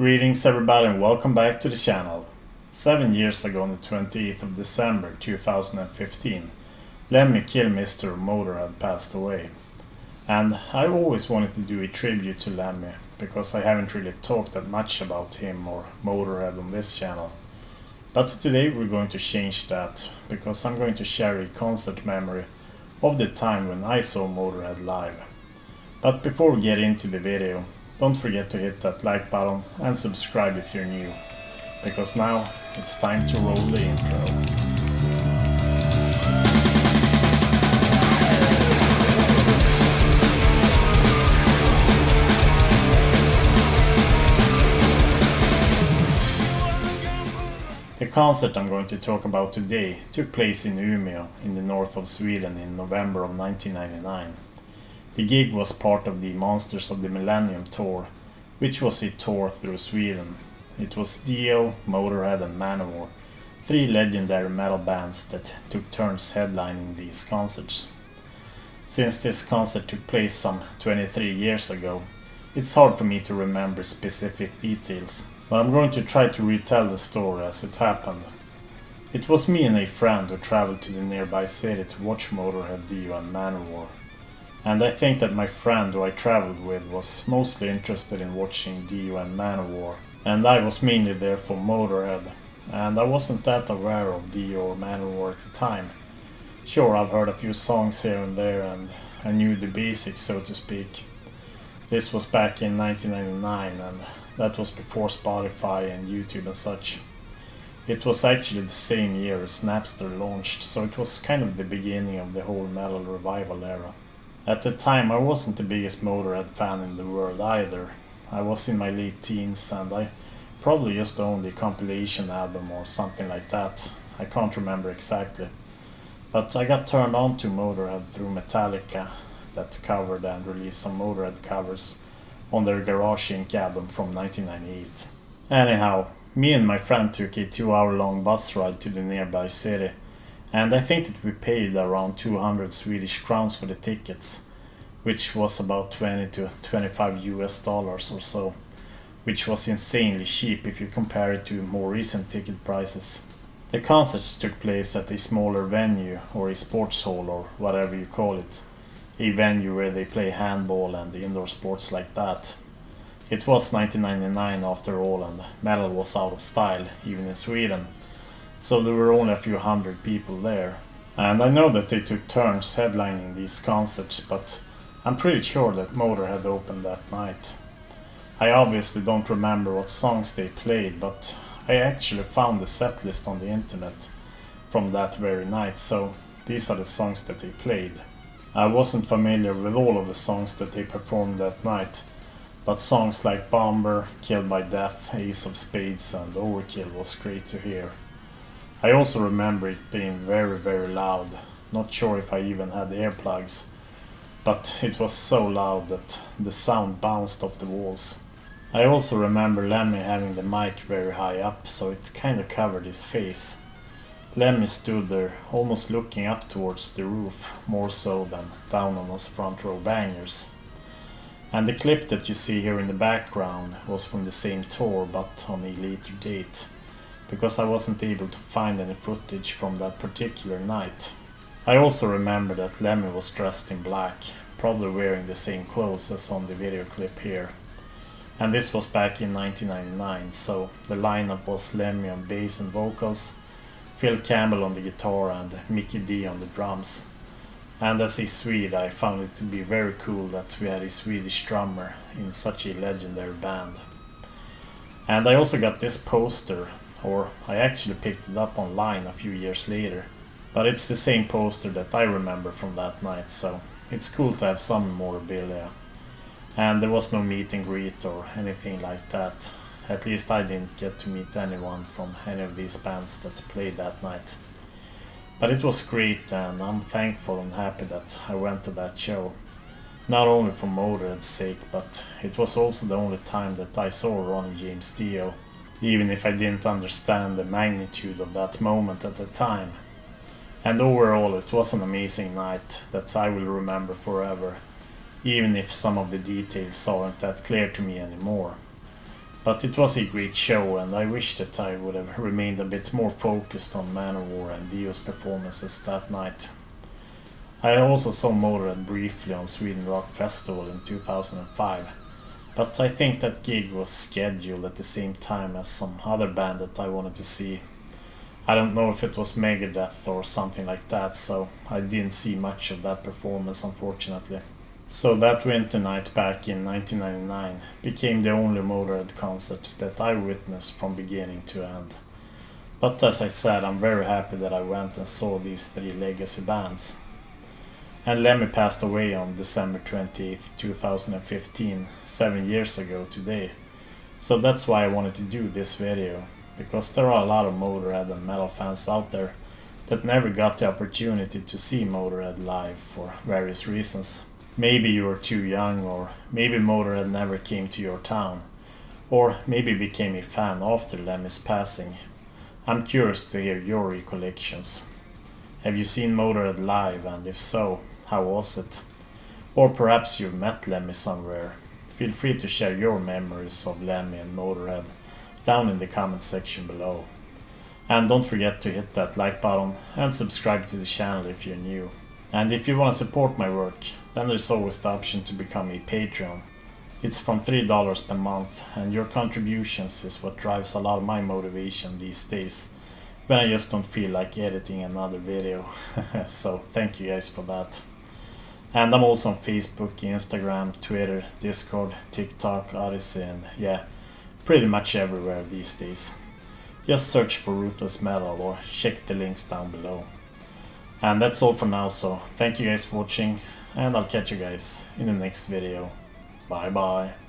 Greetings everybody and welcome back to the channel. 7 years ago on the 28th of December 2015, Lemmy Kilmister and MOTÖRHEAD passed away. And I always wanted to do a tribute to Lemmy, because I haven't really talked that much about him or MOTÖRHEAD on this channel. But today we're going to change that, because I'm going to share a concert memory of the time when I saw MOTÖRHEAD live. But before we get into the video, don't forget to hit that like button and subscribe if you're new, because now it's time to roll the intro. The concert I'm going to talk about today took place in Umeå in the north of Sweden in November of 1999. The gig was part of the Monsters of the Millennium tour, which was a tour through Sweden. It was Dio, MOTÖRHEAD and Manowar, three legendary metal bands that took turns headlining these concerts. Since this concert took place some 23 years ago, it's hard for me to remember specific details, but I'm going to try to retell the story as it happened. It was me and a friend who traveled to the nearby city to watch MOTÖRHEAD, Dio and Manowar. And I think that my friend who I traveled with was mostly interested in watching Dio and Manowar, and I was mainly there for MOTÖRHEAD, and I wasn't that aware of Dio or Manowar at the time. Sure, I've heard a few songs here and there, and I knew the basics, so to speak. This was back in 1999, and that was before Spotify and YouTube and such. It was actually the same year as Napster launched, so it was kind of the beginning of the whole metal revival era. At the time I wasn't the biggest MOTÖRHEAD fan in the world either. I was in my late teens and I probably just owned a compilation album or something like that. I can't remember exactly. But I got turned on to MOTÖRHEAD through Metallica, that covered and released some MOTÖRHEAD covers on their Garage Inc. album from 1998. Anyhow, me and my friend took a 2-hour-long bus ride to the nearby city. And I think that we paid around 200 Swedish crowns for the tickets, which was about 20 to 25 US dollars or so, which was insanely cheap if you compare it to more recent ticket prices. The concerts took place at a smaller venue or a sports hall or whatever you call it, a venue where they play handball and indoor sports like that. It was 1999 after all, and metal was out of style, even in Sweden. So there were only a few hundred people there. And I know that they took turns headlining these concerts, but I'm pretty sure that MOTÖRHEAD opened that night. I obviously don't remember what songs they played, but I actually found the setlist on the internet from that very night, so these are the songs that they played. I wasn't familiar with all of the songs that they performed that night, but songs like Bomber, Killed by Death, Ace of Spades and Overkill was great to hear. I also remember it being very, very loud. Not sure if I even had earplugs, but it was so loud that the sound bounced off the walls. I also remember Lemmy having the mic very high up, so it kinda covered his face. Lemmy stood there, almost looking up towards the roof, more so than down on his front row bangers. And the clip that you see here in the background was from the same tour, but on a later date, because I wasn't able to find any footage from that particular night. I also remember that Lemmy was dressed in black, probably wearing the same clothes as on the video clip here. And this was back in 1999, so the lineup was Lemmy on bass and vocals, Phil Campbell on the guitar and Mickey D on the drums. And as a Swede, I found it to be very cool that we had a Swedish drummer in such a legendary band. And I also got this poster, or I actually picked it up online a few years later, but it's the same poster that I remember from that night, so it's cool to have some memorabilia. And there was no meet and greet or anything like that. At least I didn't get to meet anyone from any of these bands that played that night. But it was great, and I'm thankful and happy that I went to that show. Not only for MOTÖRHEAD's sake, but it was also the only time that I saw Ronnie James Dio, even if I didn't understand the magnitude of that moment at the time. And overall it was an amazing night that I will remember forever, even if some of the details aren't that clear to me anymore. But it was a great show, and I wish that I would have remained a bit more focused on Manowar and Dio's performances that night. I also saw Motorhead briefly on Sweden Rock Festival in 2005, but I think that gig was scheduled at the same time as some other band that I wanted to see. I don't know if it was Megadeth or something like that, so I didn't see much of that performance, unfortunately. So that winter night back in 1999 became the only Motorhead concert that I witnessed from beginning to end. But as I said, I'm very happy that I went and saw these three legacy bands. And Lemmy passed away on December 28th, 2015, 7 years ago today. So that's why I wanted to do this video, because there are a lot of Motorhead and metal fans out there that never got the opportunity to see Motorhead live for various reasons. Maybe you were too young, or maybe Motorhead never came to your town, or maybe became a fan after Lemmy's passing. I'm curious to hear your recollections. Have you seen Motorhead live, and if so, how was it? Or perhaps you've met Lemmy somewhere. Feel free to share your memories of Lemmy and Motorhead down in the comment section below. And don't forget to hit that like button and subscribe to the channel if you're new. And if you want to support my work, then there's always the option to become a Patreon. It's from $3 per month, and your contributions is what drives a lot of my motivation these days, when I just don't feel like editing another video. So thank you guys for that. And I'm also on Facebook, Instagram, Twitter, Discord, TikTok, Odyssey, and yeah, pretty much everywhere these days. Just search for Ruthless Metal or check the links down below. And that's all for now, so thank you guys for watching, and I'll catch you guys in the next video. Bye bye.